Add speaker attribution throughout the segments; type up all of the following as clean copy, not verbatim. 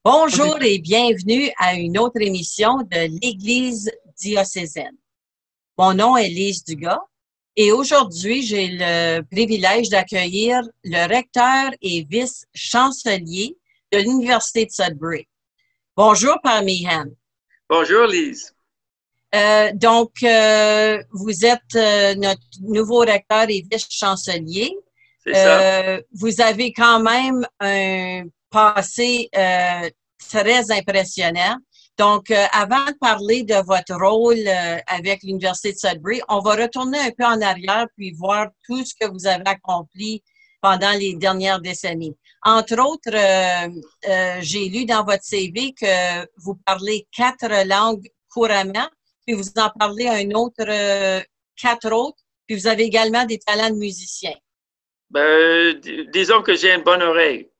Speaker 1: Bonjour et bienvenue à une autre émission de l'Église diocésaine. Mon nom est Lise Dugas et aujourd'hui, j'ai le privilège d'accueillir le recteur et vice-chancelier de l'Université de Sudbury. Bonjour, Père Meehan.
Speaker 2: Bonjour, Lise.
Speaker 1: Vous êtes notre nouveau recteur et vice-chancelier.
Speaker 2: C'est ça.
Speaker 1: Vous avez quand même un passé très impressionnant. Donc, avant de parler de votre rôle avec l'Université de Sudbury, on va retourner un peu en arrière puis voir tout ce que vous avez accompli pendant les dernières décennies. Entre autres, j'ai lu dans votre CV que vous parlez 4 langues couramment, puis vous en parlez un autre 4 autres, puis vous avez également des talents de musicien.
Speaker 2: Disons que j'ai une bonne oreille.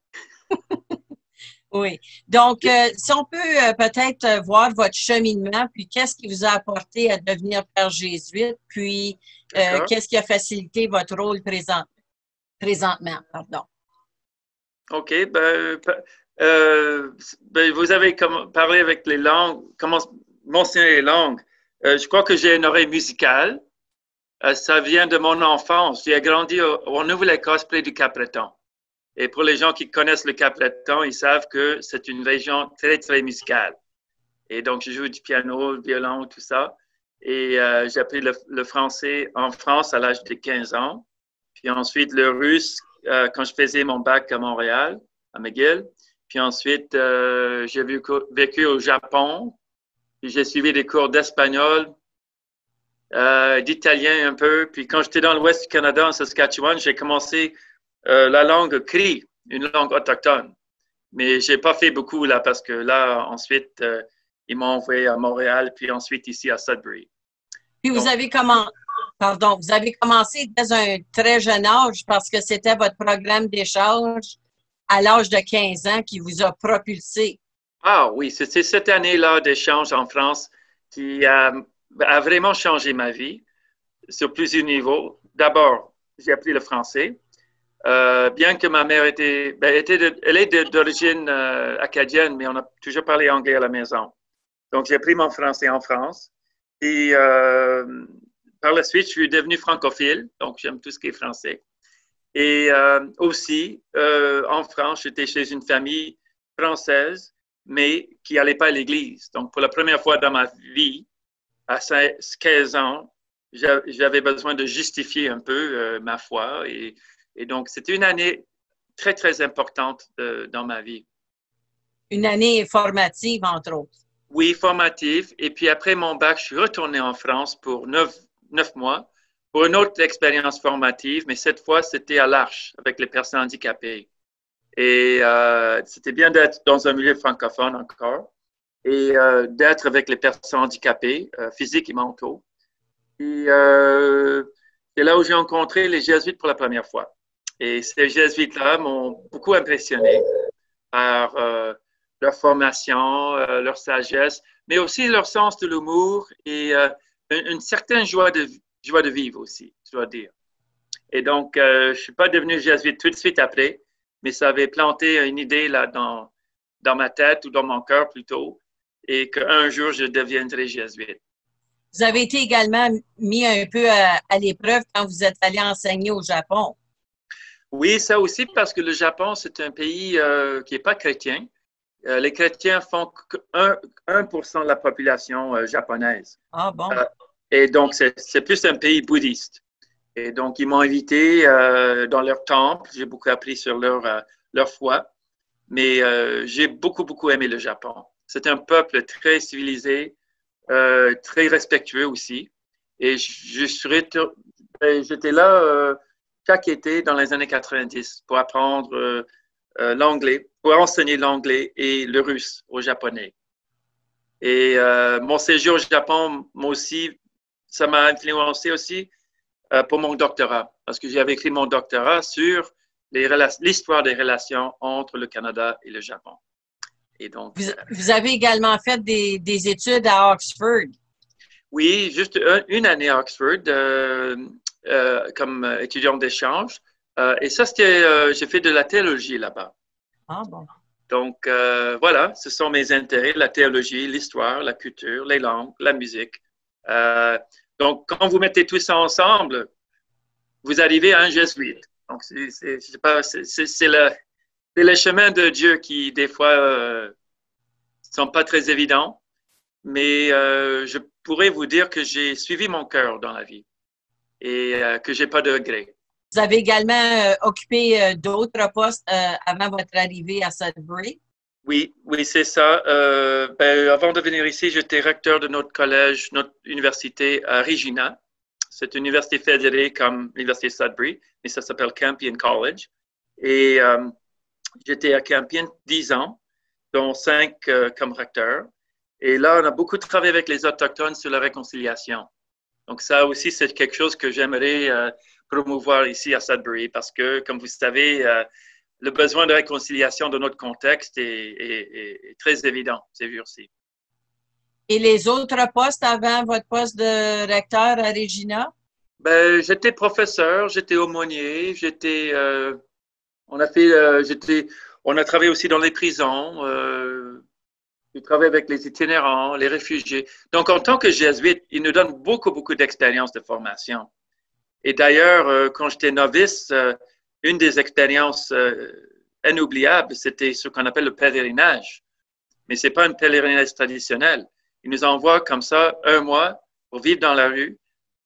Speaker 1: Oui. Donc, si on peut peut-être voir votre cheminement, puis qu'est-ce qui vous a apporté à devenir père jésuite, puis qu'est-ce qui a facilité votre rôle présentement, pardon.
Speaker 2: OK. Vous avez parlé avec les langues, comment mentionner les langues. Je crois que j'ai une oreille musicale. Ça vient de mon enfance. J'ai grandi en Nouvelle-Écosse, près du Cap-Breton. Et pour les gens qui connaissent le Cap-Breton, ils savent que c'est une région très, très musicale. Et donc, je joue du piano, le violon, tout ça. Et j'ai appris le français en France à l'âge de 15 ans. Puis ensuite, le russe quand je faisais mon bac à Montréal, à McGill. Puis ensuite, j'ai vécu au Japon. Puis j'ai suivi des cours d'espagnol, d'italien un peu. Puis quand j'étais dans l'ouest du Canada, en Saskatchewan, j'ai commencé la langue cri, une langue autochtone. Mais je n'ai pas fait beaucoup là parce que là, ensuite, ils m'ont envoyé à Montréal, puis ensuite ici à Sudbury.
Speaker 1: Puis vous avez commencé dès un très jeune âge parce que c'était votre programme d'échange à l'âge de 15 ans qui vous a propulsé.
Speaker 2: Ah oui, c'était cette année-là d'échange en France qui a vraiment changé ma vie sur plusieurs niveaux. D'abord, j'ai appris le français. Bien que ma mère elle est d'origine acadienne, mais on a toujours parlé anglais à la maison. Donc, j'ai appris mon français en France. Et par la suite, je suis devenu francophile, donc j'aime tout ce qui est français. Et aussi, en France, j'étais chez une famille française, mais qui n'allait pas à l'église. Donc, pour la première fois dans ma vie, à 15 ans, j'avais besoin de justifier un peu ma foi et donc, c'était une année très, très importante dans ma vie.
Speaker 1: Une année formative, entre autres.
Speaker 2: Oui, formative. Et puis après mon bac, je suis retourné en France pour 9 mois pour une autre expérience formative, mais cette fois, c'était à l'Arche avec les personnes handicapées. Et c'était bien d'être dans un milieu francophone encore et d'être avec les personnes handicapées, physiques et mentaux. Et c'est là où j'ai rencontré les jésuites pour la première fois. Et ces jésuites-là m'ont beaucoup impressionné par leur formation, leur sagesse, mais aussi leur sens de l'humour et une certaine joie de vivre aussi, je dois dire. Et donc, je ne suis pas devenu jésuite tout de suite après, mais ça avait planté une idée là dans ma tête ou dans mon cœur plutôt, et qu'un jour, je deviendrai jésuite.
Speaker 1: Vous avez été également mis un peu à l'épreuve quand vous êtes allé enseigner au Japon.
Speaker 2: Oui, ça aussi parce que le Japon, c'est un pays qui n'est pas chrétien. Les chrétiens font que 1% de la population japonaise.
Speaker 1: Ah bon?
Speaker 2: Et donc, c'est plus un pays bouddhiste. Et donc, ils m'ont invité dans leur temple. J'ai beaucoup appris sur leur foi. Mais j'ai beaucoup, beaucoup aimé le Japon. C'est un peuple très civilisé, très respectueux aussi. Et j'étais là chaque été dans les années 90 pour apprendre l'anglais, pour enseigner l'anglais et le russe aux Japonais. Et mon séjour au Japon, moi aussi, ça m'a influencé aussi pour mon doctorat, parce que j'avais écrit mon doctorat sur l'histoire des relations entre le Canada et le Japon. Et donc,
Speaker 1: vous avez également fait des études à Oxford.
Speaker 2: Oui, juste une année à Oxford comme étudiant d'échange. Et ça, j'ai fait de la théologie là-bas.
Speaker 1: Ah bon.
Speaker 2: Donc, voilà, ce sont mes intérêts, la théologie, l'histoire, la culture, les langues, la musique. Donc, quand vous mettez tout ça ensemble, vous arrivez à un jésuite. Donc, je sais pas, c'est le chemin de Dieu qui, des fois, ne sont pas très évidents, mais je pourrais vous dire que j'ai suivi mon cœur dans la vie et que j'ai pas de regrets.
Speaker 1: Vous avez également occupé d'autres postes avant votre arrivée à Sudbury?
Speaker 2: Oui, oui, c'est ça. Avant de venir ici, j'étais recteur de notre collège, notre université à Regina. C'est une université fédérée comme l'université Sudbury, mais ça s'appelle Campion College. Et j'étais à Campion 10 ans, dont 5 comme recteur. Et là, on a beaucoup travaillé avec les Autochtones sur la réconciliation. Donc, ça aussi, c'est quelque chose que j'aimerais promouvoir ici à Sudbury parce que, comme vous savez, le besoin de réconciliation de notre contexte est très évident ces jours-ci.
Speaker 1: Et les autres postes avant votre poste de recteur à Regina?
Speaker 2: J'étais professeur, j'étais aumônier, on a travaillé aussi dans les prisons, j'ai travaillé avec les itinérants, les réfugiés. Donc, en tant que jésuite, il nous donne beaucoup d'expérience de formation. Et d'ailleurs, quand j'étais novice, une des expériences inoubliables, c'était ce qu'on appelle le pèlerinage. Mais ce n'est pas un pèlerinage traditionnel. Il nous envoie comme ça 1 mois pour vivre dans la rue,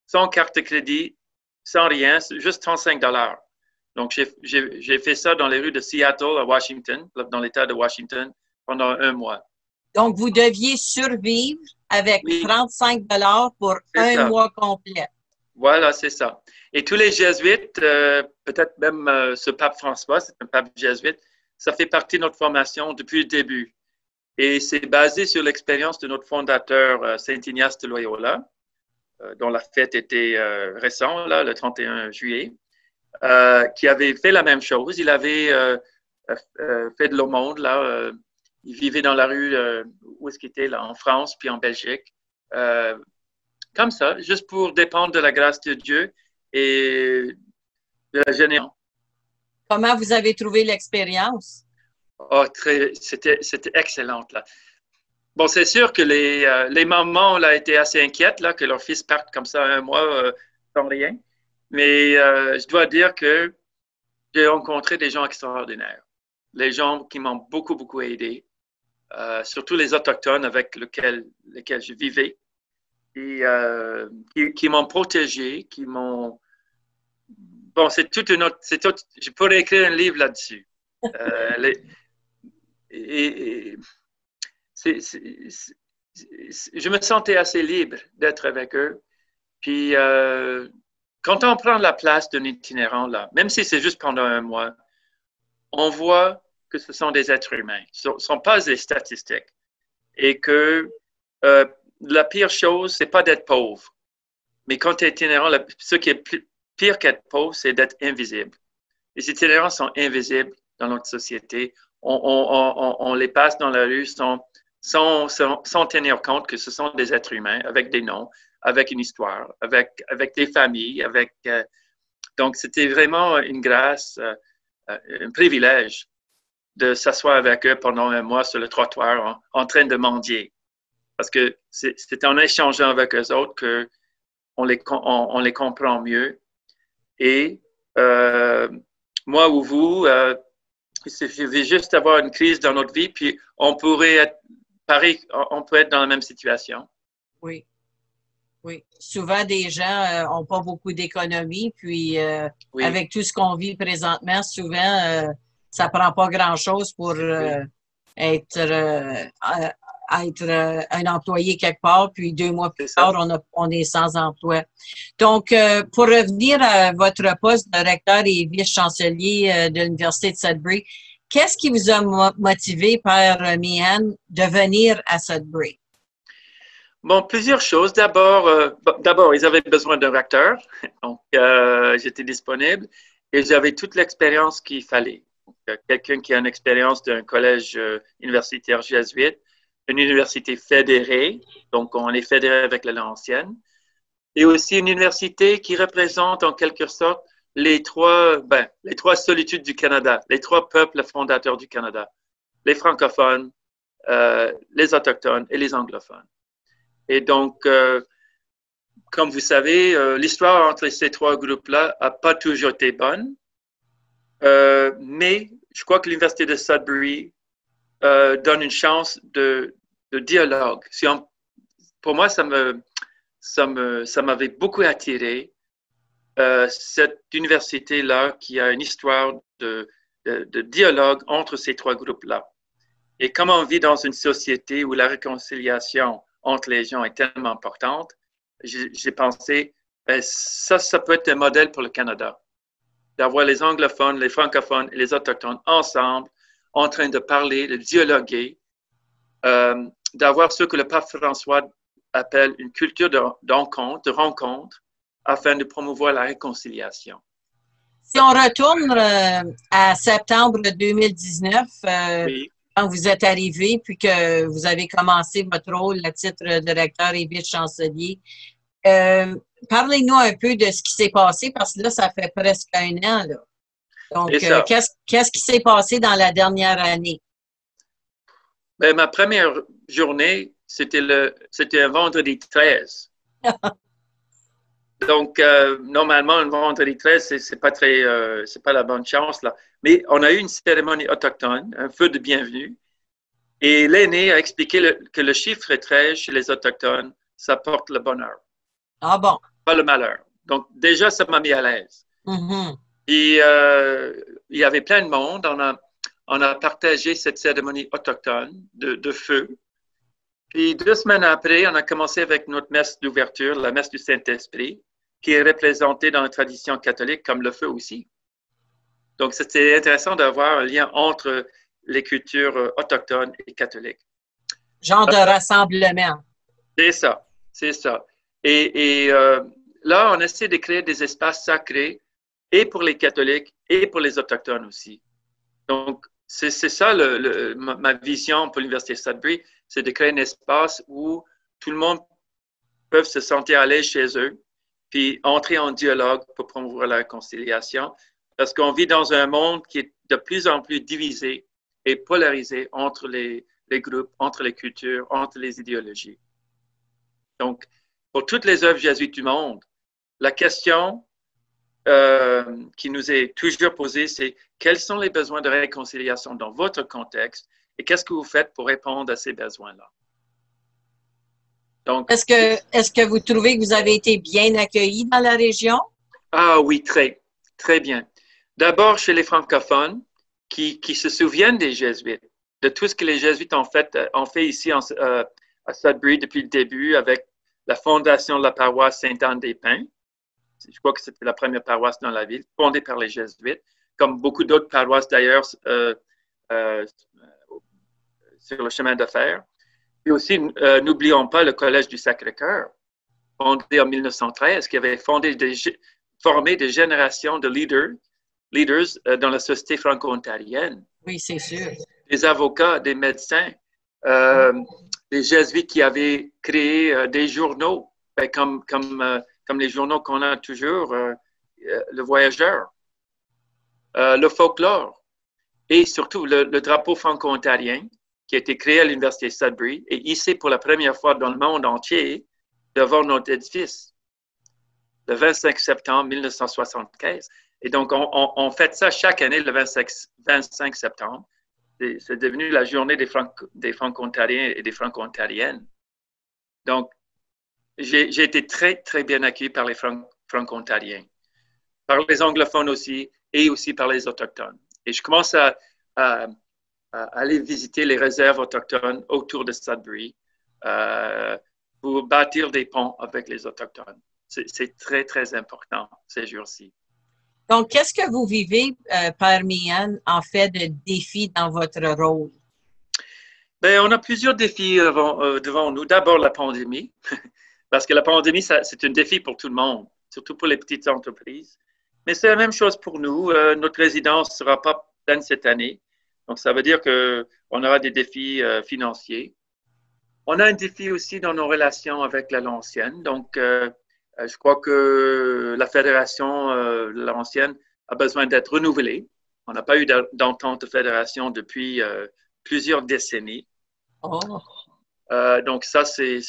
Speaker 2: sans carte de crédit, sans rien, juste 35 $. Donc, j'ai fait ça dans les rues de Seattle à Washington, dans l'État de Washington, pendant 1 mois.
Speaker 1: Donc, vous deviez survivre avec 35 $ pour un mois complet.
Speaker 2: Voilà, c'est ça. Et tous les jésuites, peut-être même ce pape François, c'est un pape jésuite, ça fait partie de notre formation depuis le début. Et c'est basé sur l'expérience de notre fondateur, Saint Ignace de Loyola, dont la fête était récente, là, le 31 juillet, qui avait fait la même chose. Il avait fait de l'aumône, là. Il vivait dans la rue, où est-ce qu'il était, là, en France, puis en Belgique. Comme ça, juste pour dépendre de la grâce de Dieu et de la générosité.
Speaker 1: Comment vous avez trouvé l'expérience?
Speaker 2: Oh, c'était excellente, là. Bon, c'est sûr que les mamans là, étaient assez inquiètes là, que leur fils parte comme ça 1 mois sans rien. Mais je dois dire que j'ai rencontré des gens extraordinaires. Les gens qui m'ont beaucoup aidé, surtout les Autochtones avec lesquels je vivais, et qui m'ont protégé, qui m'ont... Bon, c'est toute une autre... Je pourrais écrire un livre là-dessus. Je me sentais assez libre d'être avec eux. Puis, quand on prend la place d'un itinérant, là, même si c'est juste pendant 1 mois, on voit que ce sont des êtres humains. Ce ne sont pas des statistiques. Et que la pire chose, ce n'est pas d'être pauvre. Mais quand tu es itinérant, ce qui est pire qu'être pauvre, c'est d'être invisible. Les itinérants sont invisibles dans notre société. On les passe dans la rue sans tenir compte que ce sont des êtres humains avec des noms, avec une histoire, avec des familles. Donc, c'était vraiment une grâce, un privilège de s'asseoir avec eux pendant 1 mois sur le trottoir en train de mendier. Parce que c'est en échangeant avec eux autres qu'on les comprend mieux. Et moi ou vous, il suffit juste d'avoir une crise dans notre vie, puis on pourrait être pareil, on peut être dans la même situation.
Speaker 1: Oui. Oui. Souvent, des gens n'ont pas beaucoup d'économie, puis
Speaker 2: oui.
Speaker 1: Avec tout ce qu'on vit présentement, souvent, ça ne prend pas grand-chose pour être un employé quelque part, puis 2 mois plus tard, on est sans emploi. Donc, pour revenir à votre poste de recteur et vice-chancelier de l'Université de Sudbury, qu'est-ce qui vous a motivé, Père Meehan, de venir à Sudbury?
Speaker 2: Bon, plusieurs choses. D'abord, ils avaient besoin d'un recteur, donc j'étais disponible et j'avais toute l'expérience qu'il fallait. Quelqu'un qui a une expérience d'un collège universitaire jésuite, une université fédérée, donc on est fédéré avec l'ancienne, et aussi une université qui représente en quelque sorte les trois solitudes du Canada, les 3 peuples fondateurs du Canada. les francophones, les autochtones et les anglophones. Et donc, comme vous savez, l'histoire entre ces trois groupes-là n'a pas toujours été bonne, mais je crois que l'Université de Sudbury donne une chance de dialogue. Pour moi, ça m'avait beaucoup attiré, cette université-là qui a une histoire de dialogue entre ces trois groupes-là. Et comme on vit dans une société où la réconciliation entre les gens est tellement importante, j'ai pensé, ça peut être un modèle pour le Canada, d'avoir les anglophones, les francophones et les autochtones ensemble, en train de parler, de dialoguer, d'avoir ce que le pape François appelle une culture de rencontre, afin de promouvoir la réconciliation.
Speaker 1: Si on retourne à septembre 2019,
Speaker 2: Oui.
Speaker 1: quand vous êtes arrivé, puis que vous avez commencé votre rôle à titre de recteur et vice-chancelier, parlez-nous un peu de ce qui s'est passé, parce que là, ça fait presque un an, là. Donc, qu'est-ce qui s'est passé dans la dernière année?
Speaker 2: Ben, ma première journée, c'était un vendredi 13. Donc, normalement, un vendredi 13, c'est pas la bonne chance, là. Mais on a eu une cérémonie autochtone, un feu de bienvenue. Et l'aîné a expliqué que le chiffre 13 chez les Autochtones, ça porte le bonheur.
Speaker 1: Ah bon?
Speaker 2: Pas le malheur. Donc, déjà, ça m'a mis à l'aise.
Speaker 1: Mm-hmm.
Speaker 2: Et il y avait plein de monde. On a partagé cette cérémonie autochtone de feu. Puis 2 semaines après, on a commencé avec notre messe d'ouverture, la messe du Saint-Esprit, qui est représentée dans la tradition catholique comme le feu aussi. Donc, c'était intéressant d'avoir un lien entre les cultures autochtones et catholiques.
Speaker 1: Genre de rassemblement.
Speaker 2: C'est ça, c'est ça. Et là, on essaie de créer des espaces sacrés et pour les catholiques et pour les autochtones aussi. Donc, c'est ça ma vision pour l'Université de Sudbury, c'est de créer un espace où tout le monde peut se sentir à l'aise chez eux, puis entrer en dialogue pour promouvoir la réconciliation, parce qu'on vit dans un monde qui est de plus en plus divisé et polarisé entre les groupes, entre les cultures, entre les idéologies. Donc, pour toutes les œuvres jésuites du monde, la question qui nous est toujours posée, c'est quels sont les besoins de réconciliation dans votre contexte et qu'est-ce que vous faites pour répondre à ces besoins-là? Donc,
Speaker 1: est-ce que vous trouvez que vous avez été bien accueillis dans la région?
Speaker 2: Ah oui, très, très bien. D'abord, chez les francophones qui se souviennent des jésuites, de tout ce que les jésuites ont fait ici à Sudbury depuis le début avec la fondation de la paroisse Sainte-Anne-des-Pins. Je crois que c'était la première paroisse dans la ville, fondée par les jésuites, comme beaucoup d'autres paroisses d'ailleurs sur le chemin de fer. Puis aussi, n'oublions pas le Collège du Sacré-Cœur, fondé en 1913, qui avait formé des générations de leaders dans la société franco-ontarienne.
Speaker 1: Oui, c'est sûr.
Speaker 2: Des avocats, des médecins, des jésuites qui avaient créé des journaux, comme les journaux qu'on a toujours, le Voyageur, le folklore et surtout le drapeau franco-ontarien qui a été créé à l'Université de Sudbury et hissé pour la première fois dans le monde entier devant notre édifice, le 25 septembre 1975. Et donc, on fête ça chaque année le 25 septembre. C'est devenu la journée des franco-ontariens et des franco-ontariennes. Donc, j'ai été très, très bien accueilli par les franco-ontariens, par les anglophones aussi, et aussi par les autochtones. Et je commence à aller visiter les réserves autochtones autour de Sudbury pour bâtir des ponts avec les autochtones. C'est très, très important ces jours-ci.
Speaker 1: Donc, qu'est-ce que vous vivez, Père Meehan, en fait de défis dans votre rôle?
Speaker 2: Bien, on a plusieurs défis devant nous. D'abord, la pandémie, parce que la pandémie, c'est un défi pour tout le monde, surtout pour les petites entreprises. Mais c'est la même chose pour nous. Notre résidence ne sera pas pleine cette année. Donc, ça veut dire qu'on aura des défis financiers. On a un défi aussi dans nos relations avec la Laurentienne. Donc, je crois que la Fédération de Laurentienne a besoin d'être renouvelée. On n'a pas eu d'entente de fédération depuis plusieurs décennies.
Speaker 1: Oh.
Speaker 2: Donc, ça, c'est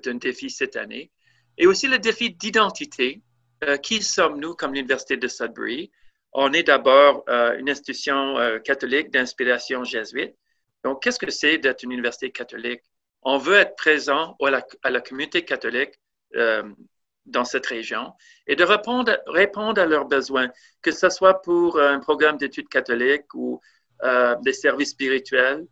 Speaker 2: un défi cette année. Et aussi le défi d'identité. Qui sommes-nous comme l'Université de Sudbury? On est d'abord une institution catholique d'inspiration jésuite. Donc, qu'est-ce que c'est d'être une université catholique? On veut être présent à la communauté catholique dans cette région et de répondre à leurs besoins, que ce soit pour un programme d'études catholiques ou des services spirituels.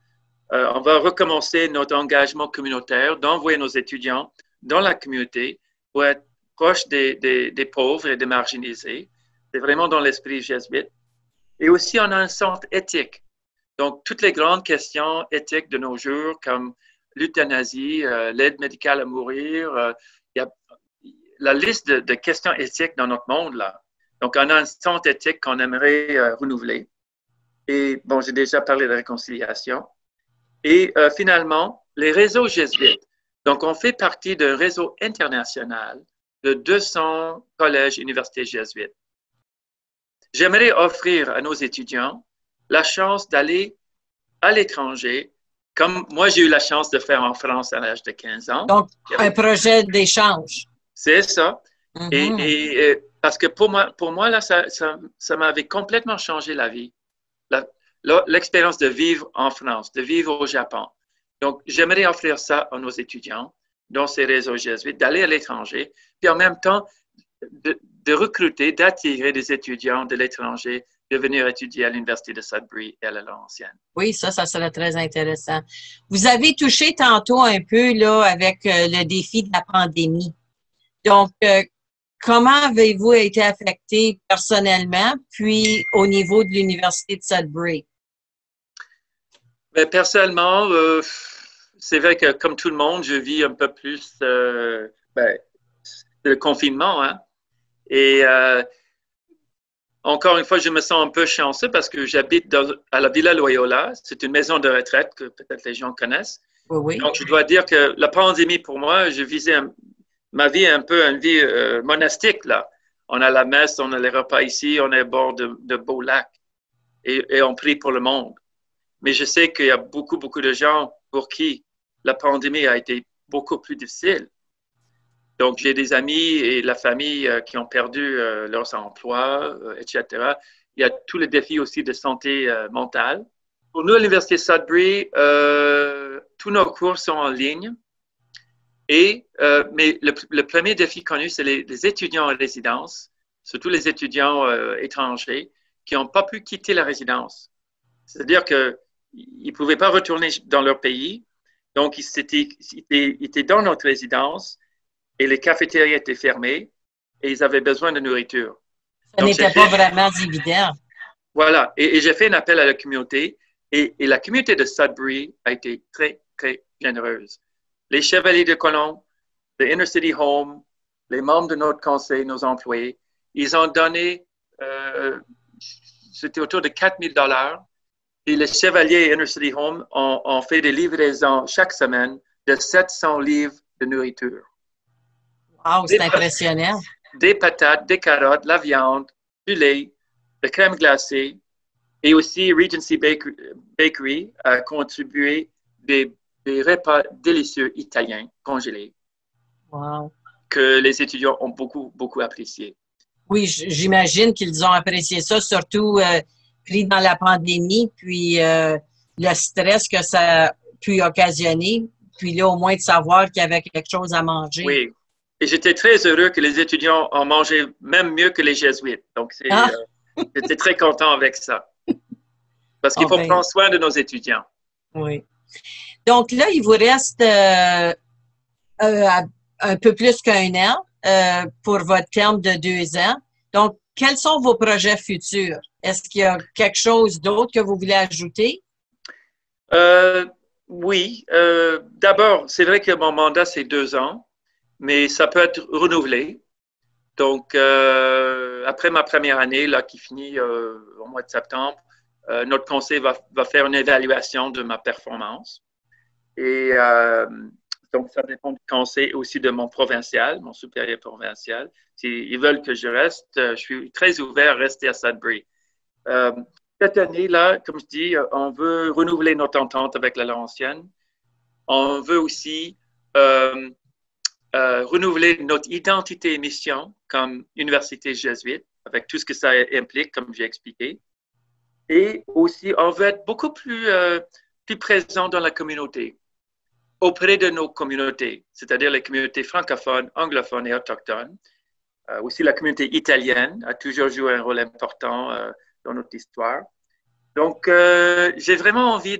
Speaker 2: On va recommencer notre engagement communautaire d'envoyer nos étudiants dans la communauté pour être proche des pauvres et des marginalisés. C'est vraiment dans l'esprit jésuite. Et aussi, on a un centre éthique. Donc, toutes les grandes questions éthiques de nos jours, comme l'euthanasie, l'aide médicale à mourir, il y a la liste de questions éthiques dans notre monde, là. Donc, on a un centre éthique qu'on aimerait renouveler. Et bon, j'ai déjà parlé de réconciliation. Et finalement, les réseaux jésuites. Donc, on fait partie d'un réseau international de 200 collèges et universités jésuites. J'aimerais offrir à nos étudiants la chance d'aller à l'étranger, comme moi j'ai eu la chance de faire en France à l'âge de 15 ans.
Speaker 1: Donc, un projet d'échange.
Speaker 2: C'est ça.
Speaker 1: Mm-hmm.
Speaker 2: Et parce que pour moi là, ça m'avait complètement changé la vie. L'expérience de vivre en France, de vivre au Japon. Donc, j'aimerais offrir ça à nos étudiants dans ces réseaux jésuites, d'aller à l'étranger, puis en même temps, de recruter, d'attirer des étudiants de l'étranger de venir étudier à l'Université de Sudbury et à la Laurentienne.
Speaker 1: Oui, ça serait très intéressant. Vous avez touché tantôt un peu là avec le défi de la pandémie. Donc, comment avez-vous été affecté personnellement, puis au niveau de l'Université de Sudbury?
Speaker 2: Mais personnellement, c'est vrai que comme tout le monde, je vis un peu plus le confinement. Hein? Et encore une fois, je me sens un peu chanceux parce que j'habite à la Villa Loyola. C'est une maison de retraite que peut-être les gens connaissent.
Speaker 1: Oui, oui.
Speaker 2: Donc, je dois dire que la pandémie, pour moi, je visais ma vie un peu une vie monastique. Là. On a la messe, on a les repas ici, on est au bord de beaux lacs et on prie pour le monde. Mais je sais qu'il y a beaucoup, beaucoup de gens pour qui la pandémie a été beaucoup plus difficile. Donc, j'ai des amis et la famille qui ont perdu leurs emplois, etc. Il y a tous les défis aussi de santé mentale. Pour nous, à l'Université Sudbury, tous nos cours sont en ligne. Mais le premier défi connu, c'est les étudiants en résidence, surtout les étudiants étrangers qui n'ont pas pu quitter la résidence. C'est-à-dire qu'ils ne pouvaient pas retourner dans leur pays. Donc, ils étaient dans notre résidence et les cafétérias étaient fermées et ils avaient besoin de nourriture.
Speaker 1: Ça n'était pas vraiment évident.
Speaker 2: Voilà. Et j'ai fait un appel à la communauté et la communauté de Sudbury a été très, très généreuse. Les Chevaliers de Colomb, le Inner City Home, les membres de notre conseil, nos employés, ils ont donné, c'était autour de $4,000. Et les Chevaliers Inner City Home ont fait des livraisons chaque semaine de 700 livres de nourriture.
Speaker 1: Wow, c'est impressionnant.
Speaker 2: Des patates, des carottes, la viande, du lait, de crème glacée. Et aussi, Regency Bakery a contribué des repas délicieux italiens congelés.
Speaker 1: Wow.
Speaker 2: Que les étudiants ont beaucoup, beaucoup apprécié.
Speaker 1: Oui, j'imagine qu'ils ont apprécié ça, surtout pris dans la pandémie, puis le stress que ça a pu occasionner, puis là, au moins de savoir qu'il y avait quelque chose à manger.
Speaker 2: Oui, et j'étais très heureux que les étudiants ont mangé même mieux que les jésuites. Donc, j'étais très content avec ça. Parce qu'il faut prendre soin de nos étudiants.
Speaker 1: Oui. Donc là, il vous reste un peu plus qu'un an pour votre terme de 2 ans. Donc, quels sont vos projets futurs? Est-ce qu'il y a quelque chose d'autre que vous voulez ajouter?
Speaker 2: Oui. D'abord, c'est vrai que mon mandat, c'est 2 ans, mais ça peut être renouvelé. Donc, après ma première année, là, qui finit au mois de septembre, notre conseil va faire une évaluation de ma performance. Et donc, ça dépend du conseil aussi de mon provincial, mon supérieur provincial. S'ils veulent que je reste, je suis très ouvert à rester à Sudbury. cette année-là, comme je dis, on veut renouveler notre entente avec la Laurentienne. On veut aussi renouveler notre identité et mission comme université jésuite, avec tout ce que ça implique, comme j'ai expliqué. Et aussi, on veut être beaucoup plus présent dans la communauté, auprès de nos communautés, c'est-à-dire les communautés francophones, anglophones et autochtones. Aussi, la communauté italienne a toujours joué un rôle important dans notre histoire. Donc, j'ai vraiment envie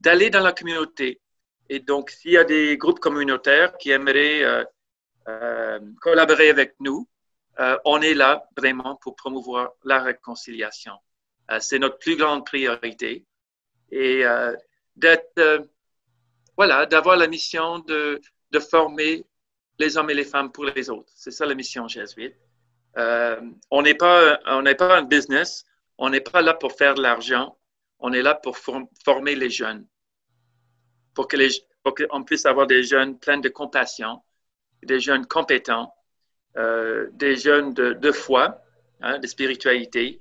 Speaker 2: d'aller dans la communauté. Et donc, s'il y a des groupes communautaires qui aimeraient collaborer avec nous, on est là vraiment pour promouvoir la réconciliation. C'est notre plus grande priorité. Et d'avoir la mission de former les hommes et les femmes pour les autres. C'est ça la mission jésuite. On n'est pas un business, on n'est pas là pour faire de l'argent, on est là pour former les jeunes, pour qu'on puisse avoir des jeunes pleins de compassion, des jeunes compétents, des jeunes de foi, de spiritualité,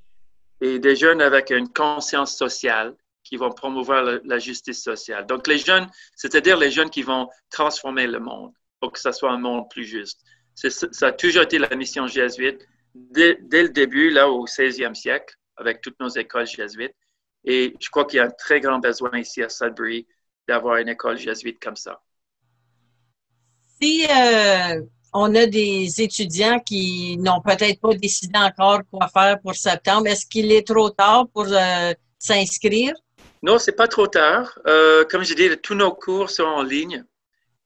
Speaker 2: et des jeunes avec une conscience sociale qui vont promouvoir la justice sociale. Donc, les jeunes, c'est-à-dire les jeunes qui vont transformer le monde pour que ça soit un monde plus juste. Ça a toujours été la mission jésuite dès le début, là, au 16e siècle, avec toutes nos écoles jésuites. Et je crois qu'il y a un très grand besoin ici à Sudbury d'avoir une école jésuite comme ça.
Speaker 1: Si on a des étudiants qui n'ont peut-être pas décidé encore quoi faire pour septembre, est-ce qu'il est trop tard pour s'inscrire?
Speaker 2: Non, c'est pas trop tard. Comme je dis, tous nos cours sont en ligne,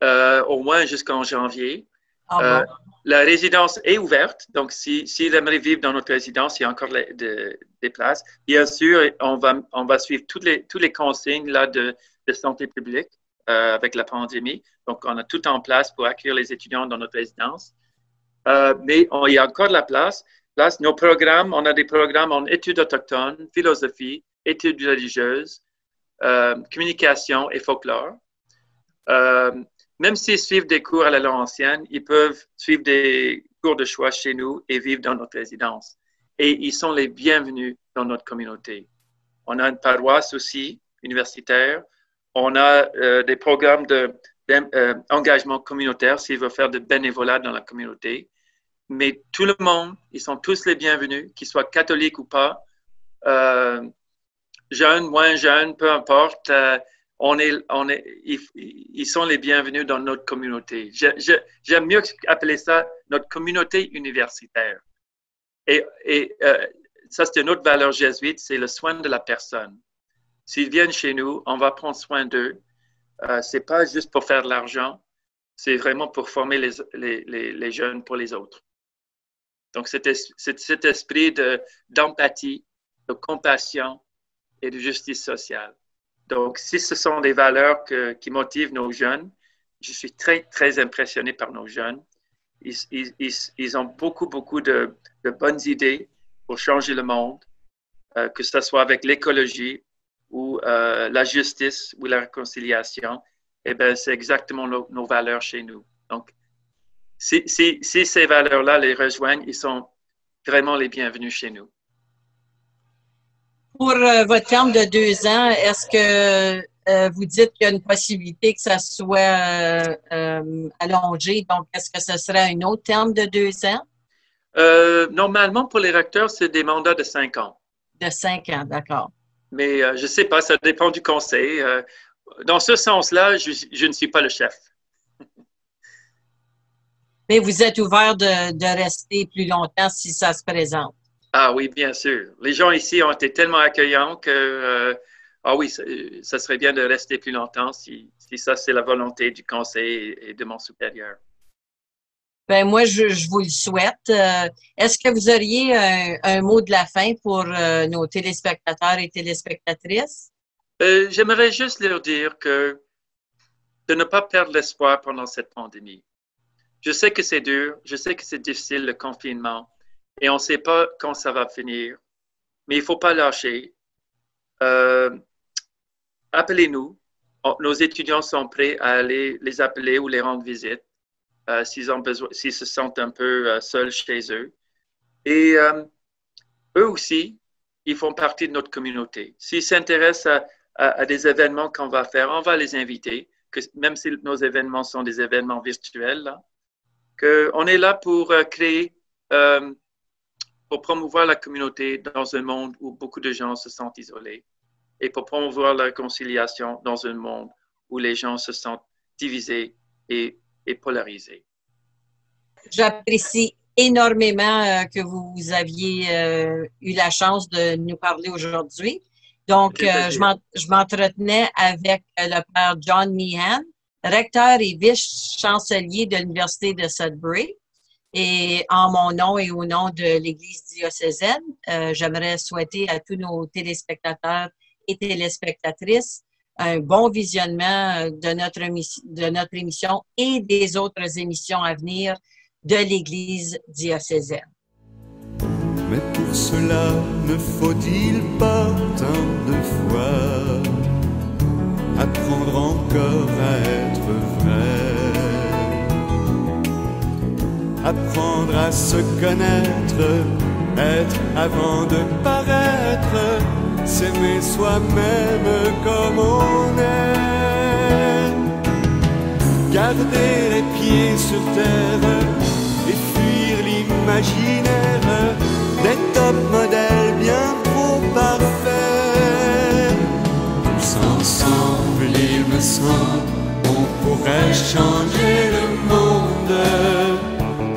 Speaker 2: au moins jusqu'en janvier.
Speaker 1: Ah bon.
Speaker 2: La résidence est ouverte, donc s'ils aimeraient vivre dans notre résidence, il y a encore des places. Bien sûr, on va suivre toutes les consignes là, de santé publique avec la pandémie. Donc, on a tout en place pour accueillir les étudiants dans notre résidence. Mais il y a encore de la place. Nos programmes, on a des programmes en études autochtones, philosophie, études religieuses, communication et folklore. Même s'ils suivent des cours à la Laurentienne, ils peuvent suivre des cours de choix chez nous et vivre dans notre résidence. Et ils sont les bienvenus dans notre communauté. On a une paroisse aussi, universitaire. On a des programmes d'engagement communautaire s'ils veulent faire de bénévolat dans la communauté. Mais tout le monde, ils sont tous les bienvenus, qu'ils soient catholiques ou pas, jeunes, moins jeunes, peu importe. Ils sont les bienvenus dans notre communauté. J'aime mieux appeler ça notre communauté universitaire. Et ça, c'est une autre valeur jésuite, c'est le soin de la personne. S'ils viennent chez nous, on va prendre soin d'eux. C'est pas juste pour faire de l'argent, c'est vraiment pour former les jeunes pour les autres. Donc, cet esprit d'empathie, de compassion et de justice sociale. Donc, si ce sont des valeurs qui motivent nos jeunes, je suis très, très impressionné par nos jeunes. Ils ont beaucoup de bonnes idées pour changer le monde, que ce soit avec l'écologie ou la justice ou la réconciliation. Eh bien, c'est exactement nos valeurs chez nous. Donc, si ces valeurs-là les rejoignent, ils sont vraiment les bienvenus chez nous.
Speaker 1: Pour votre terme de 2 ans, est-ce que vous dites qu'il y a une possibilité que ça soit allongé? Donc, est-ce que ce serait un autre terme de 2 ans?
Speaker 2: Normalement, pour les recteurs, c'est des mandats de 5 ans.
Speaker 1: De 5 ans, d'accord.
Speaker 2: Mais je ne sais pas, ça dépend du conseil. Dans ce sens-là, je ne suis pas le chef.
Speaker 1: Mais vous êtes ouvert de rester plus longtemps si ça se présente.
Speaker 2: Ah oui, bien sûr. Les gens ici ont été tellement accueillants que, oui, ça serait bien de rester plus longtemps si ça, c'est la volonté du conseil et de mon supérieur.
Speaker 1: Ben moi, je vous le souhaite. Est-ce que vous auriez un mot de la fin pour nos téléspectateurs et téléspectatrices?
Speaker 2: J'aimerais juste leur dire de ne pas perdre l'espoir pendant cette pandémie. Je sais que c'est dur, je sais que c'est difficile le confinement et on ne sait pas quand ça va finir, mais il ne faut pas lâcher. Appelez-nous. Nos étudiants sont prêts à aller les appeler ou les rendre visite s'ils se sentent un peu seuls chez eux. Et eux aussi, ils font partie de notre communauté. S'ils s'intéressent à des événements qu'on va faire, on va les inviter, même si nos événements sont des événements virtuels, là, qu'on est là pour créer, pour promouvoir la communauté dans un monde où beaucoup de gens se sentent isolés et pour promouvoir la réconciliation dans un monde où les gens se sentent divisés et polarisés.
Speaker 1: J'apprécie énormément que vous aviez eu la chance de nous parler aujourd'hui. Donc, je m'entretenais avec le père John Meehan, recteur et vice-chancelier de l'Université de Sudbury. Et en mon nom et au nom de l'Église diocésaine, j'aimerais souhaiter à tous nos téléspectateurs et téléspectatrices un bon visionnement de notre émission et des autres émissions à venir de l'Église diocésaine.
Speaker 3: Mais pour cela, ne faut-il pas tant de fois apprendre encore à être vrai, apprendre à se connaître, être avant de paraître, s'aimer soi-même comme on est, garder les pieds sur terre et fuir l'imaginaire des top modèles bien trop parfaits. Tous ensemble, il me semble, on pourrait changer le monde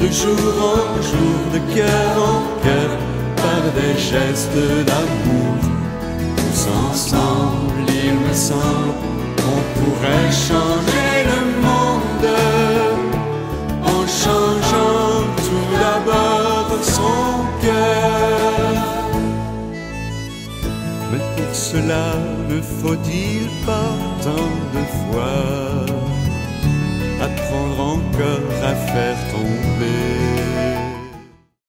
Speaker 3: de jour en jour, de cœur en cœur, par des gestes d'amour. Tous ensemble, il me semble, on pourrait changer le monde en changeant tout d'abord son cœur. Mais pour cela, ne faut-il pas tant de fois apprendre encore à faire tomber